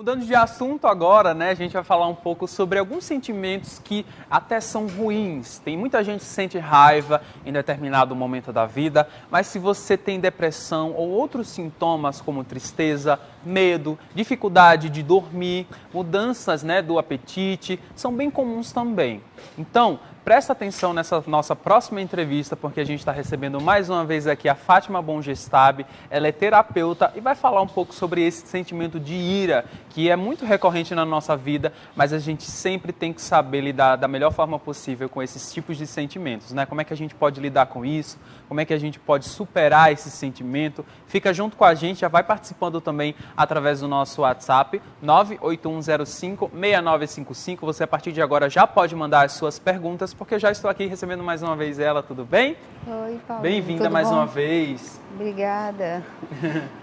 Mudando de assunto agora, né, a gente vai falar um pouco sobre alguns sentimentos que até são ruins. Tem muita gente que sente raiva em determinado momento da vida, mas se você tem depressão ou outros sintomas como tristeza, medo, dificuldade de dormir, mudanças, né, do apetite, são bem comuns também. Então, presta atenção nessa nossa próxima entrevista, porque a gente está recebendo mais uma vez aqui a Fátima Bongestab. Ela é terapeuta e vai falar um pouco sobre esse sentimento de ira, que é muito recorrente na nossa vida, mas a gente sempre tem que saber lidar da melhor forma possível com esses tipos de sentimentos, né? Como é que a gente pode lidar com isso? Como é que a gente pode superar esse sentimento? Fica junto com a gente, já vai participando também através do nosso WhatsApp, 981056955. Você, a partir de agora, já pode mandar as suas perguntas, porque eu já estou aqui recebendo mais uma vez ela, tudo bem? Oi, Paulo. Bem-vinda mais uma vez. Obrigada.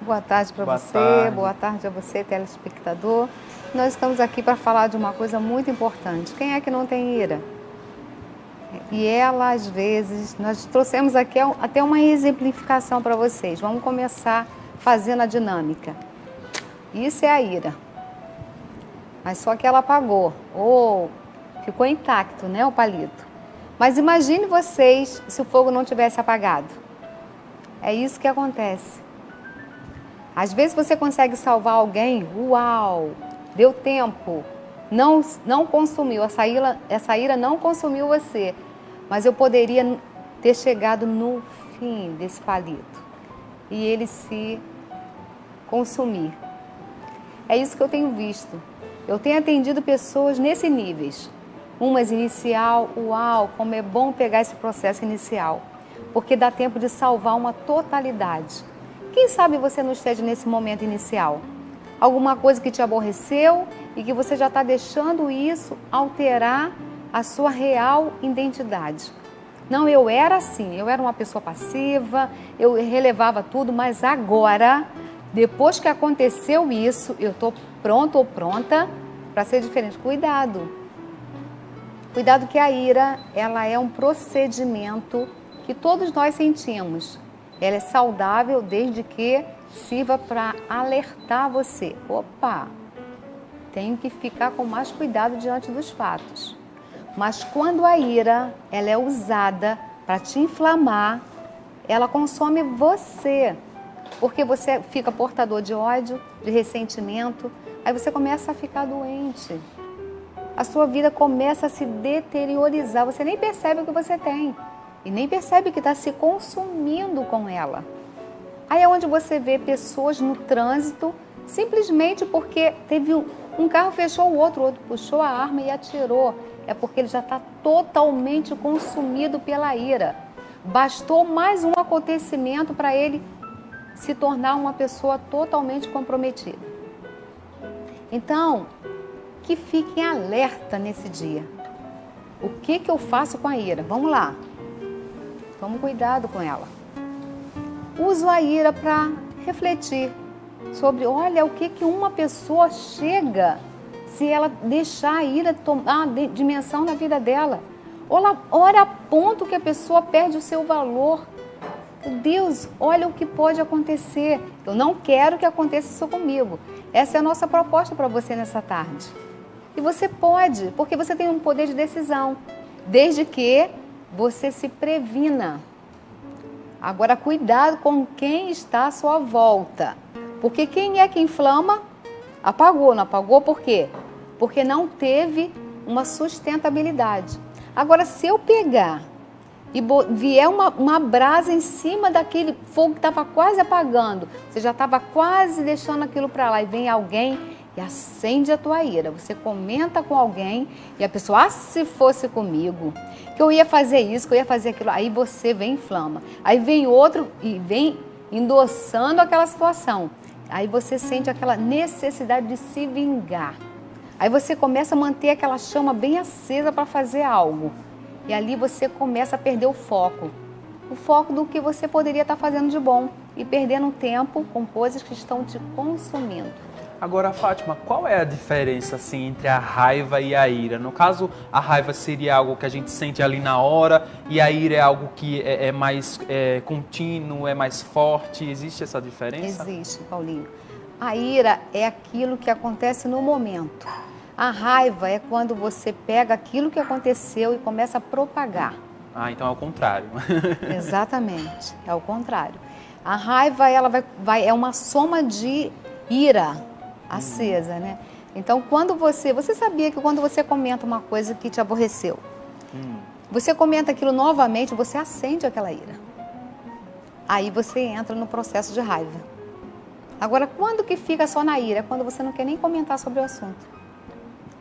Boa tarde para você, tarde. Boa tarde a você, telespectador. Nós estamos aqui para falar de uma coisa muito importante. Quem é que não tem ira? E ela, às vezes, nós trouxemos aqui até uma exemplificação para vocês. Vamos começar fazendo a dinâmica. Isso é a ira. Mas só que ela apagou, ou ficou intacto, né, o palito. Mas imagine vocês se o fogo não tivesse apagado. É isso que acontece. Às vezes você consegue salvar alguém, uau, deu tempo, não consumiu, essa ira não consumiu você. Mas eu poderia ter chegado no fim desse palito e ele se consumir. É isso que eu tenho visto. Eu tenho atendido pessoas nesse níveis. Umas inicial, uau, como é bom pegar esse processo inicial, porque dá tempo de salvar uma totalidade. Quem sabe você não esteja nesse momento inicial? Alguma coisa que te aborreceu e que você já está deixando isso alterar a sua real identidade. Não, eu era assim, eu era uma pessoa passiva, eu relevava tudo, mas agora, depois que aconteceu isso, eu estou pronto ou pronta para ser diferente. Cuidado! Cuidado que a ira, ela é um procedimento que todos nós sentimos. Ela é saudável desde que sirva para alertar você. Opa, tenho que ficar com mais cuidado diante dos fatos. Mas quando a ira, ela é usada para te inflamar, ela consome você. Porque você fica portador de ódio, de ressentimento, aí você começa a ficar doente. A sua vida começa a se deteriorizar, você nem percebe o que você tem e nem percebe que está se consumindo com ela. Aí é onde você vê pessoas no trânsito simplesmente porque teve um carro fechou o outro puxou a arma e atirou. É porque ele já está totalmente consumido pela ira. Bastou mais um acontecimento para ele se tornar uma pessoa totalmente comprometida. Então, que fiquem alerta nesse dia. O que eu faço com a ira? Vamos lá. Tome cuidado com ela. Uso a ira para refletir sobre, olha, o que uma pessoa chega se ela deixar a ira tomar dimensão na vida dela. Ora a ponto que a pessoa perde o seu valor. Deus, olha o que pode acontecer. Eu não quero que aconteça isso comigo. Essa é a nossa proposta para você nessa tarde. E você pode, porque você tem um poder de decisão, desde que você se previna. Agora, cuidado com quem está à sua volta. Porque quem é que inflama? Apagou, não apagou por quê? Porque não teve uma sustentabilidade. Agora, se eu pegar e vier uma brasa em cima daquele fogo que estava quase apagando, você já estava quase deixando aquilo para lá e vem alguém e acende a tua ira. Você comenta com alguém e a pessoa, se fosse comigo, que eu ia fazer isso, que eu ia fazer aquilo. Aí você vem e inflama. Aí vem outro e vem endossando aquela situação. Aí você sente aquela necessidade de se vingar. Aí você começa a manter aquela chama bem acesa para fazer algo. E ali você começa a perder o foco. O foco do que você poderia estar fazendo de bom. E perdendo tempo com coisas que estão te consumindo. Agora, Fátima, qual é a diferença assim, entre a raiva e a ira? No caso, a raiva seria algo que a gente sente ali na hora e a ira é algo que é mais contínuo, é mais forte. Existe essa diferença? Existe, Paulinho. A ira é aquilo que acontece no momento. A raiva é quando você pega aquilo que aconteceu e começa a propagar. Ah, então é o contrário. Exatamente, é o contrário. A raiva ela é uma soma de ira acesa, né? Então, quando você sabia que quando você comenta uma coisa que te aborreceu, você comenta aquilo novamente, você acende aquela ira. Aí você entra no processo de raiva. Agora, quando que fica só na ira? É quando você não quer nem comentar sobre o assunto.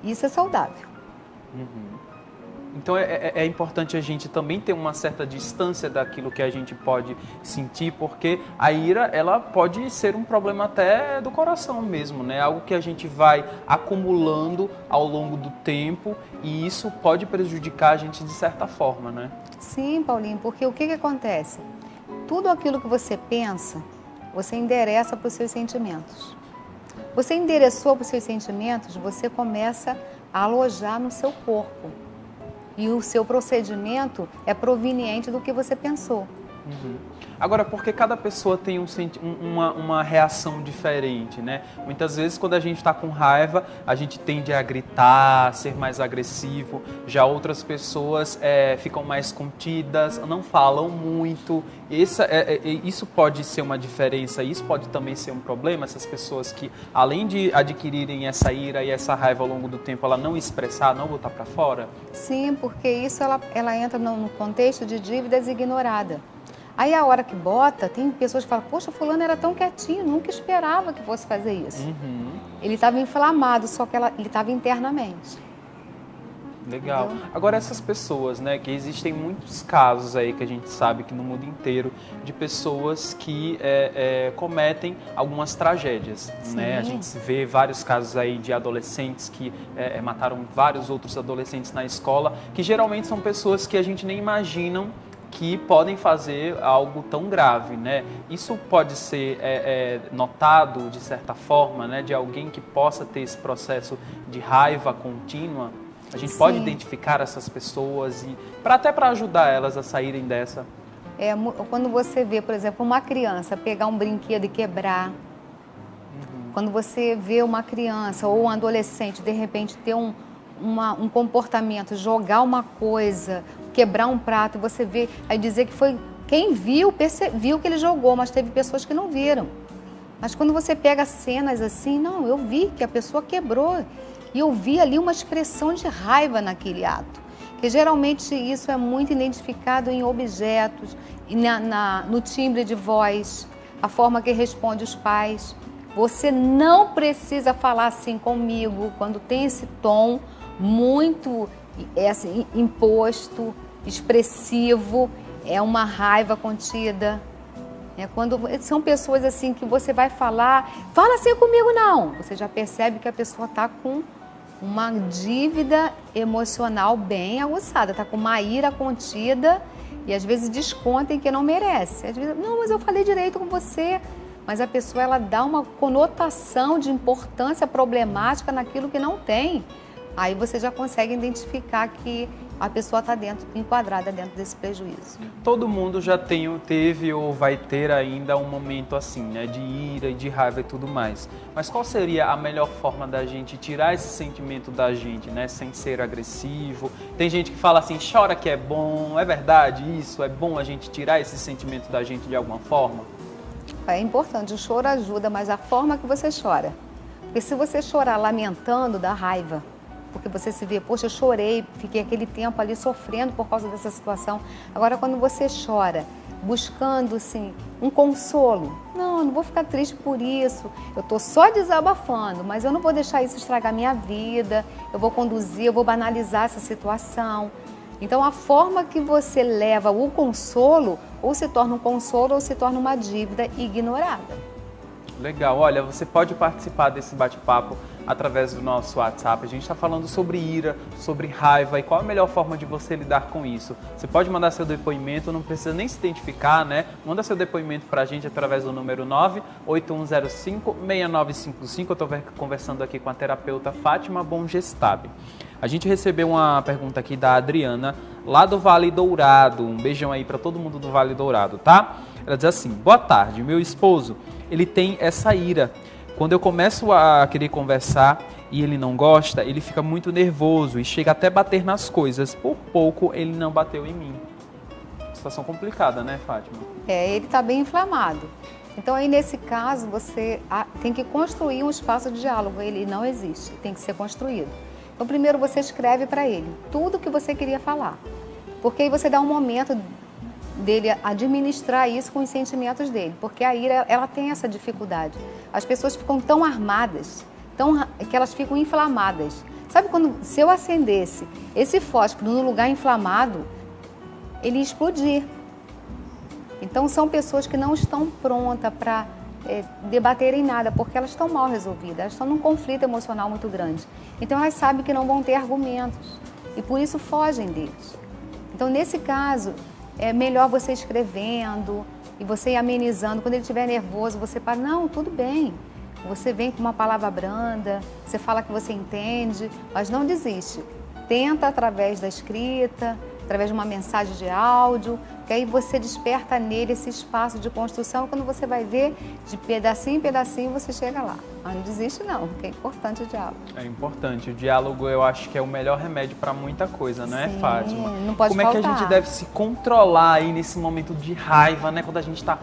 Isso é saudável. Então é importante a gente também ter uma certa distância daquilo que a gente pode sentir, porque a ira, ela pode ser um problema até do coração mesmo, né? Algo que a gente vai acumulando ao longo do tempo e isso pode prejudicar a gente de certa forma, né? Sim, Paulinho, porque o que acontece? Tudo aquilo que você pensa, você endereça para os seus sentimentos. Você endereçou para os seus sentimentos, você começa a alojar no seu corpo. E o seu procedimento é proveniente do que você pensou. Agora, porque cada pessoa tem uma reação diferente, né? Muitas vezes, quando a gente está com raiva, a gente tende a gritar, ser mais agressivo. Já outras pessoas ficam mais contidas, não falam muito. Isso pode ser uma diferença, isso pode também ser um problema. Essas pessoas que, além de adquirirem essa ira e essa raiva ao longo do tempo, ela não expressar, não botar para fora? Sim, porque isso ela entra no contexto de dívidas ignoradas. Aí a hora que bota, tem pessoas que falam, poxa, fulano era tão quietinho, nunca esperava que fosse fazer isso. Ele estava inflamado, só que ele estava internamente. Legal. Entendeu? Agora essas pessoas, né, que existem muitos casos aí que a gente sabe que no mundo inteiro, de pessoas que cometem algumas tragédias, né? A gente vê vários casos aí de adolescentes que mataram vários outros adolescentes na escola, que geralmente são pessoas que a gente nem imaginam que podem fazer algo tão grave, né? Isso pode ser notado de certa forma, né? De alguém que possa ter esse processo de raiva contínua. A gente pode identificar essas pessoas e até para ajudar elas a saírem dessa. Quando você vê, por exemplo, uma criança pegar um brinquedo e quebrar, quando você vê uma criança ou um adolescente de repente ter um comportamento, jogar uma coisa, quebrar um prato, você vê, aí dizer que foi quem viu, viu que ele jogou, mas teve pessoas que não viram. Mas quando você pega cenas assim, não, eu vi que a pessoa quebrou e eu vi ali uma expressão de raiva naquele ato. Que geralmente isso é muito identificado em objetos, e no timbre de voz, a forma que responde os pais. Você não precisa falar assim comigo quando tem esse tom muito assim, imposto, expressivo, é uma raiva contida. Quando são pessoas assim que você vai falar, fala assim comigo não, você já percebe que a pessoa está com uma dívida emocional bem aguçada, está com uma ira contida e às vezes desconta em que não merece. Às vezes, não, mas eu falei direito com você. Mas a pessoa ela dá uma conotação de importância problemática naquilo que não tem. Aí você já consegue identificar que a pessoa está enquadrada dentro desse prejuízo. Todo mundo já teve ou vai ter ainda um momento assim, né, de ira e de raiva e tudo mais. Mas qual seria a melhor forma da gente tirar esse sentimento da gente, né, sem ser agressivo? Tem gente que fala assim, chora que é bom, é verdade isso? É bom a gente tirar esse sentimento da gente de alguma forma? É importante, o choro ajuda, mas a forma que você chora. Porque se você chorar lamentando, dá raiva. Porque você se vê, poxa, eu chorei, fiquei aquele tempo ali sofrendo por causa dessa situação. Agora, quando você chora, buscando, assim, um consolo. Não, eu não vou ficar triste por isso. Eu estou só desabafando, mas eu não vou deixar isso estragar minha vida. Eu vou conduzir, eu vou banalizar essa situação. Então, a forma que você leva o consolo, ou se torna um consolo ou se torna uma dívida ignorada. Legal, olha, você pode participar desse bate-papo através do nosso WhatsApp. A gente está falando sobre ira, sobre raiva e qual a melhor forma de você lidar com isso. Você pode mandar seu depoimento, não precisa nem se identificar, né? Manda seu depoimento para a gente através do número 98105-6955. Eu estou conversando aqui com a terapeuta Fátima Bongestab. A gente recebeu uma pergunta aqui da Adriana, lá do Vale Dourado. Um beijão aí para todo mundo do Vale Dourado, tá? Ela diz assim, boa tarde, meu esposo, ele tem essa ira. Quando eu começo a querer conversar e ele não gosta, ele fica muito nervoso e chega até bater nas coisas. Por pouco ele não bateu em mim. Situação complicada, né, Fátima? Ele está bem inflamado. Então aí nesse caso você tem que construir um espaço de diálogo. Ele não existe, tem que ser construído. Então primeiro você escreve para ele tudo que você queria falar. Porque aí você dá um momento dele administrar isso com os sentimentos dele. Porque a ira, ela tem essa dificuldade. As pessoas ficam tão armadas, que elas ficam inflamadas. Sabe quando, se eu acendesse esse fósforo no lugar inflamado, ele ia explodir. Então são pessoas que não estão prontas para debaterem nada, porque elas estão mal resolvidas, elas estão num conflito emocional muito grande. Então elas sabem que não vão ter argumentos e por isso fogem deles. Então nesse caso, é melhor você escrevendo e você ir amenizando. Quando ele estiver nervoso, você fala, não, tudo bem. Você vem com uma palavra branda, você fala que você entende, mas não desiste. Tenta através da escrita, através de uma mensagem de áudio, que aí você desperta nele esse espaço de construção. Quando você vai ver, de pedacinho em pedacinho, você chega lá. Mas não desiste não, porque é importante o diálogo. É importante. O diálogo, eu acho que é o melhor remédio para muita coisa, não é, Fátima? Não pode Como faltar. É que a gente deve se controlar aí nesse momento de raiva, né? Quando a gente está...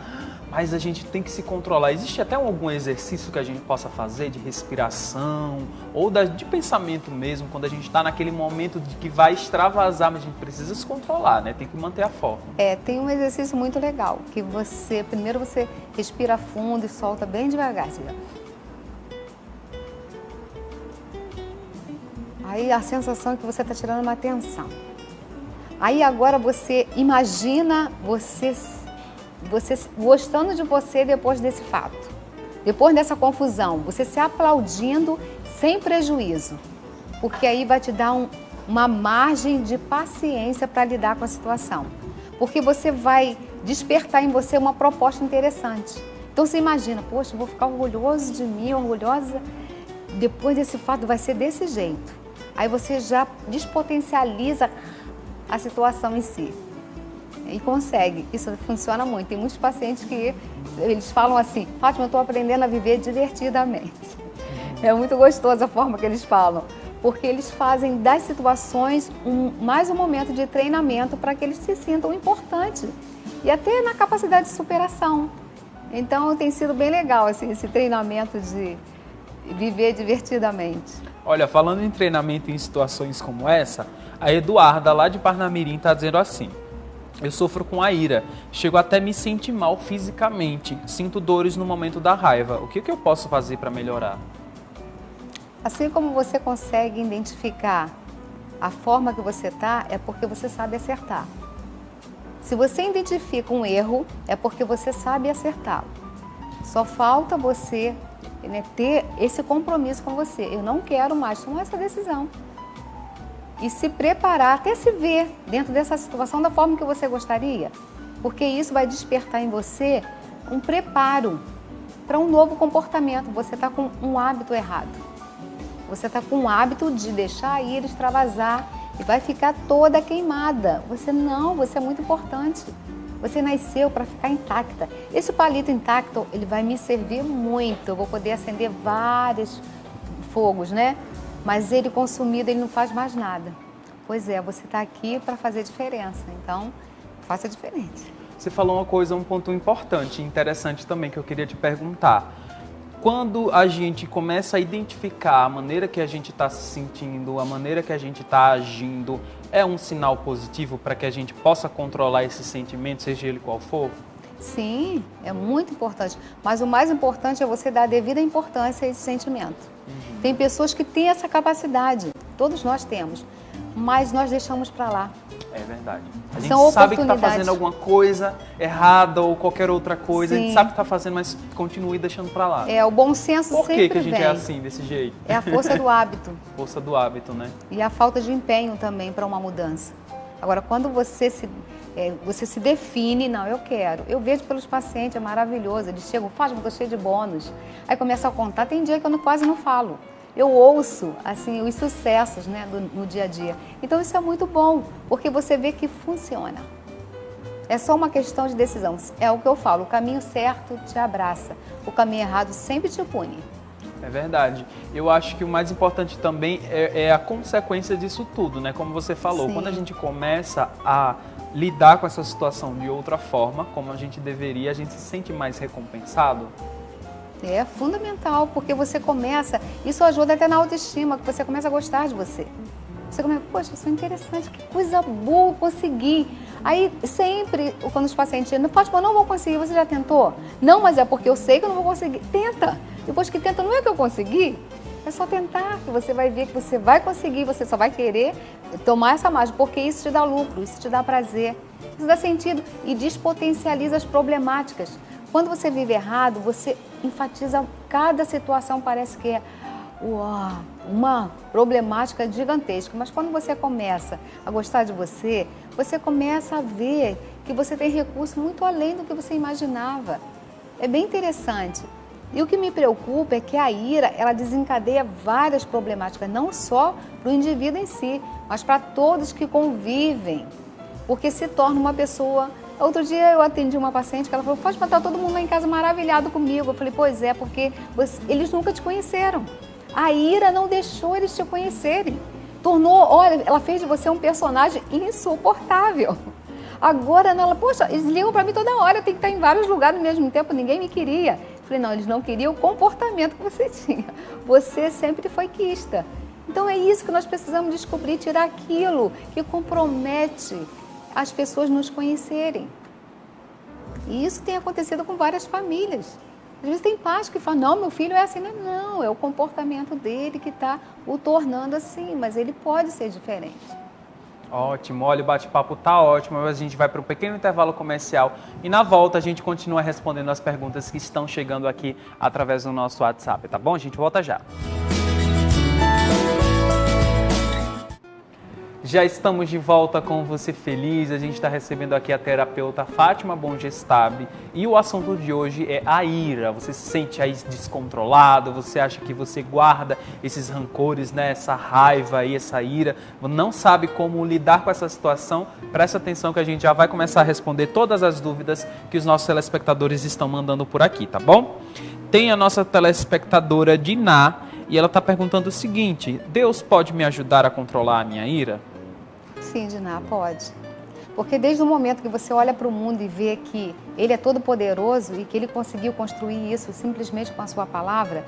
Mas a gente tem que se controlar. Existe até algum exercício que a gente possa fazer de respiração ou de pensamento mesmo, quando a gente está naquele momento de que vai extravasar, mas a gente precisa se controlar, né? Tem que manter a forma. Tem um exercício muito legal, que primeiro você respira fundo e solta bem devagar. Aí a sensação é que você está tirando uma tensão. Aí agora você imagina você gostando de você depois desse fato, depois dessa confusão, você se aplaudindo sem prejuízo, porque aí vai te dar uma margem de paciência para lidar com a situação, porque você vai despertar em você uma proposta interessante. Então você imagina, poxa, eu vou ficar orgulhoso de mim, orgulhosa, depois desse fato vai ser desse jeito. Aí você já despotencializa a situação em si. E consegue, isso funciona muito. Tem muitos pacientes que eles falam assim, Fátima, eu estou aprendendo a viver divertidamente. É muito gostoso a forma que eles falam, porque eles fazem das situações mais um momento de treinamento para que eles se sintam importantes e até na capacidade de superação. Então tem sido bem legal assim, esse treinamento de viver divertidamente. Olha, falando em treinamento em situações como essa, a Eduarda lá de Parnamirim está dizendo assim: eu sofro com a ira, chego até me sentir mal fisicamente, sinto dores no momento da raiva. O que eu posso fazer para melhorar? Assim como você consegue identificar a forma que você está, é porque você sabe acertar. Se você identifica um erro, é porque você sabe acertá-lo. Só falta você ter esse compromisso com você. Eu não quero mais tomar essa decisão. E se preparar, até se ver dentro dessa situação da forma que você gostaria, porque isso vai despertar em você um preparo para um novo comportamento. Você está com um hábito errado, você está com um hábito de deixar ir, extravasar e vai ficar toda queimada. Você é muito importante, você nasceu para ficar intacta. Esse palito intacto, ele vai me servir muito, eu vou poder acender vários fogos, né? Mas ele consumido, ele não faz mais nada. Pois é, você está aqui para fazer diferença, então faça diferente. Você falou um ponto importante e interessante também que eu queria te perguntar. Quando a gente começa a identificar a maneira que a gente está se sentindo, a maneira que a gente está agindo, é um sinal positivo para que a gente possa controlar esse sentimento, seja ele qual for? Sim, é muito importante. Mas o mais importante é você dar a devida importância a esse sentimento. Tem pessoas que têm essa capacidade, todos nós temos, mas nós deixamos para lá. É verdade. A gente São sabe que está oportunidades. fazendo alguma coisa errada ou qualquer outra coisa, Sim. a gente sabe que está fazendo, mas continue deixando para lá. O bom senso Por sempre que a gente vem. é assim, desse jeito? É a força do hábito. Força do hábito, né? E a falta de empenho também para uma mudança. Agora, quando você se define, não, eu quero. Eu vejo pelos pacientes, é maravilhoso. Eles chegam, Fátima, estou cheio de bônus. Aí começam a contar, tem dia que eu quase não falo. Eu ouço, assim, os sucessos, né, no dia a dia. Então isso é muito bom, porque você vê que funciona. É só uma questão de decisão. É o que eu falo, o caminho certo te abraça, o caminho errado sempre te pune. É verdade. Eu acho que o mais importante também é a consequência disso tudo, né? Como você falou, Sim. quando a gente começa a lidar com essa situação de outra forma, como a gente deveria, a gente se sente mais recompensado. É fundamental, porque você começa, isso ajuda até na autoestima, que você começa a gostar de você. Você começa, poxa, eu sou interessante, que coisa boa, consegui. Aí sempre, quando os pacientes dizem, Fátima, eu não vou conseguir, você já tentou? Não, mas é porque eu sei que eu não vou conseguir. Tenta. Depois que tenta, não é que eu consegui, é só tentar, que você vai ver que você vai conseguir, você só vai querer tomar essa margem, porque isso te dá lucro, isso te dá prazer, isso dá sentido e despotencializa as problemáticas. Quando você vive errado, você enfatiza cada situação, parece que é uma problemática gigantesca. Mas quando você começa a gostar de você, você começa a ver que você tem recurso muito além do que você imaginava. É bem interessante. E o que me preocupa é que a ira, ela desencadeia várias problemáticas, não só para o indivíduo em si, mas para todos que convivem, porque se torna uma pessoa... Outro dia eu atendi uma paciente que ela falou, pode estar todo mundo lá em casa maravilhado comigo. Eu falei, pois é, porque eles nunca te conheceram. A ira não deixou eles te conhecerem. Olha, ela fez de você um personagem insuportável. Agora, ela, poxa, eles ligam para mim toda hora, tem que estar em vários lugares ao mesmo tempo, ninguém me queria. Eu falei, não, eles não queriam o comportamento que você tinha. Você sempre foi quista. Então é isso que nós precisamos descobrir, tirar aquilo que compromete as pessoas nos conhecerem. E isso tem acontecido com várias famílias. Às vezes tem pais que falam, não, meu filho é assim. Não, é o comportamento dele que está o tornando assim, mas ele pode ser diferente. Ótimo, olha, o bate-papo tá ótimo, mas a gente vai para um pequeno intervalo comercial e na volta a gente continua respondendo as perguntas que estão chegando aqui através do nosso WhatsApp, tá bom? A gente volta já. Já estamos de volta com Você Feliz, a gente está recebendo aqui a terapeuta Fátima Bongestab e o assunto de hoje é a ira. Você se sente aí descontrolado, você acha que você guarda esses rancores, né, essa raiva e essa ira, não sabe como lidar com essa situação? Presta atenção que a gente já vai começar a responder todas as dúvidas que os nossos telespectadores estão mandando por aqui, tá bom? Tem a nossa telespectadora Diná e ela está perguntando o seguinte, Deus pode me ajudar a controlar a minha ira? Sim, Diná, pode. Porque desde o momento que você olha para o mundo e vê que Ele é todo poderoso e que Ele conseguiu construir isso simplesmente com a sua palavra,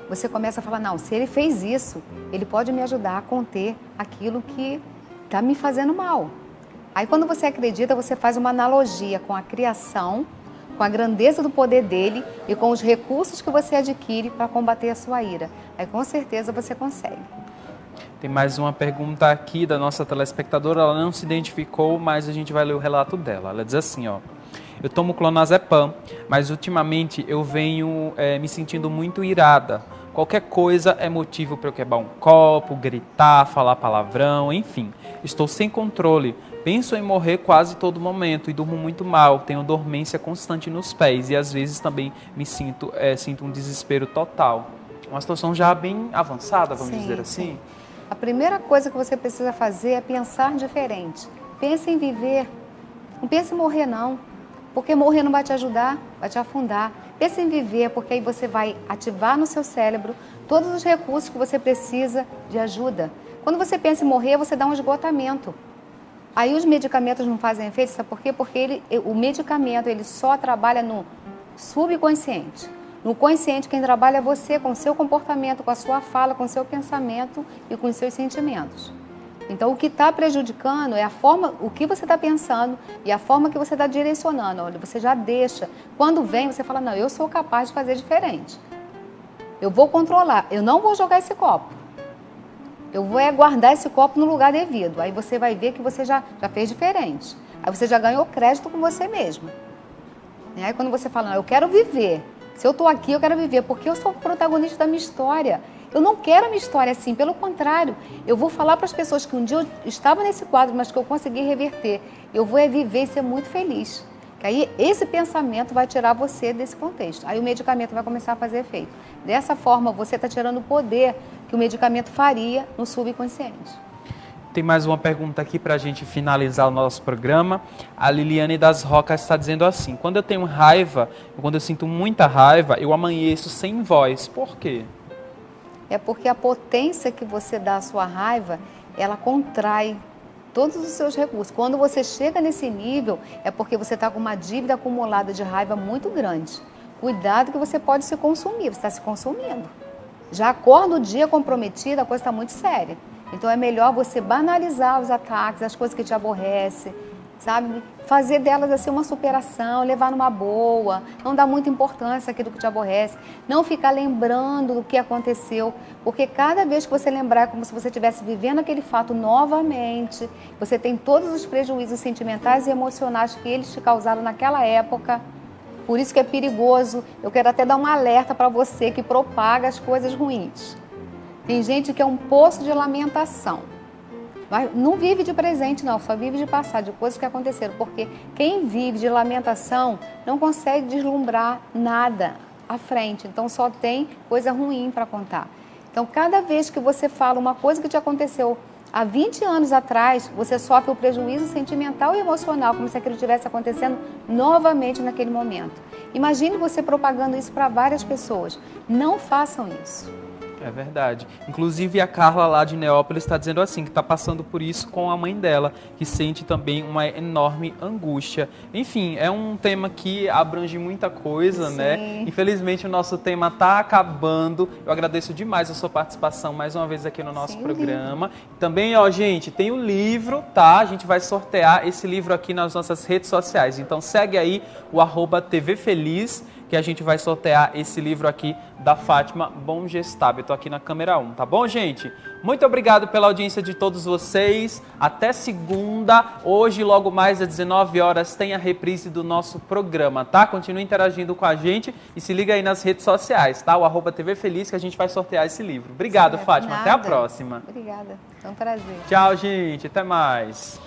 você começa a falar, não, se Ele fez isso, Ele pode me ajudar a conter aquilo que está me fazendo mal. Aí quando você acredita, você faz uma analogia com a criação, com a grandeza do poder dele e com os recursos que você adquire para combater a sua ira. Aí com certeza você consegue. Tem mais uma pergunta aqui da nossa telespectadora, ela não se identificou, mas a gente vai ler o relato dela. Ela diz assim, ó, eu tomo clonazepam, mas ultimamente eu venho me sentindo muito irada. Qualquer coisa é motivo para eu quebrar um copo, gritar, falar palavrão, enfim. Estou sem controle, penso em morrer quase todo momento e durmo muito mal, tenho dormência constante nos pés e às vezes também me sinto um desespero total. Uma situação já bem avançada, vamos dizer assim. Sim. A primeira coisa que você precisa fazer é pensar diferente. Pense em viver. Não pense em morrer, não. Porque morrer não vai te ajudar, vai te afundar. Pense em viver, porque aí você vai ativar no seu cérebro todos os recursos que você precisa de ajuda. Quando você pensa em morrer, você dá um esgotamento. Aí os medicamentos não fazem efeito, sabe por quê? Porque o medicamento ele só trabalha no subconsciente. No consciente, quem trabalha é você, com o seu comportamento, com a sua fala, com o seu pensamento e com os seus sentimentos. Então, o que está prejudicando é a forma, o que você está pensando e a forma que você está direcionando. Olha, você já deixa. Quando vem, você fala, não, eu sou capaz de fazer diferente. Eu vou controlar, eu não vou jogar esse copo. Eu vou guardar esse copo no lugar devido. Aí você vai ver que você já fez diferente. Aí você já ganhou crédito com você mesma. E aí quando você fala, não, eu quero viver. Se eu estou aqui, eu quero viver, porque eu sou o protagonista da minha história. Eu não quero a minha história assim, pelo contrário. Eu vou falar para as pessoas que um dia eu estava nesse quadro, mas que eu consegui reverter. Eu vou viver e ser muito feliz. Que aí esse pensamento vai tirar você desse contexto. Aí o medicamento vai começar a fazer efeito. Dessa forma, você está tirando o poder que o medicamento faria no subconsciente. Tem mais uma pergunta aqui para a gente finalizar o nosso programa. A Liliane das Rocas está dizendo assim, quando eu tenho raiva, quando eu sinto muita raiva, eu amanheço sem voz. Por quê? É porque a potência que você dá à sua raiva, ela contrai todos os seus recursos. Quando você chega nesse nível, é porque você está com uma dívida acumulada de raiva muito grande. Cuidado que você pode se consumir, você está se consumindo. Já acorda o dia comprometido, a coisa está muito séria. Então é melhor você banalizar os ataques, as coisas que te aborrecem, sabe? Fazer delas assim uma superação, levar numa boa, não dar muita importância àquilo que te aborrece, não ficar lembrando do que aconteceu, porque cada vez que você lembrar é como se você estivesse vivendo aquele fato novamente, você tem todos os prejuízos sentimentais e emocionais que eles te causaram naquela época. Por isso que é perigoso. Eu quero até dar um alerta para você que propaga as coisas ruins. Tem gente que é um poço de lamentação. Mas não vive de presente, não. Só vive de passado, de coisas que aconteceram. Porque quem vive de lamentação não consegue deslumbrar nada à frente. Então, só tem coisa ruim para contar. Então, cada vez que você fala uma coisa que te aconteceu há 20 anos atrás, você sofre o prejuízo sentimental e emocional, como se aquilo estivesse acontecendo novamente naquele momento. Imagine você propagando isso para várias pessoas. Não façam isso. É verdade. Inclusive a Carla lá de Neópolis está dizendo assim, que está passando por isso com a mãe dela, que sente também uma enorme angústia. Enfim, é um tema que abrange muita coisa, Sim. né? Infelizmente o nosso tema está acabando. Eu agradeço demais a sua participação mais uma vez aqui no nosso programa. Também, ó, gente, tem o livro, tá? A gente vai sortear esse livro aqui nas nossas redes sociais. Então segue aí o @tvfeliz, que a gente vai sortear esse livro aqui da Fátima Bom Gestab. Eu tô aqui na câmera 1, tá bom, gente? Muito obrigado pela audiência de todos vocês. Até segunda. Hoje, logo mais às 19 horas, tem a reprise do nosso programa, tá? Continue interagindo com a gente e se liga aí nas redes sociais, tá? O @tvfeliz, que a gente vai sortear esse livro. Obrigado, Fátima. Nada. Até a próxima. Obrigada. É um prazer. Tchau, gente. Até mais.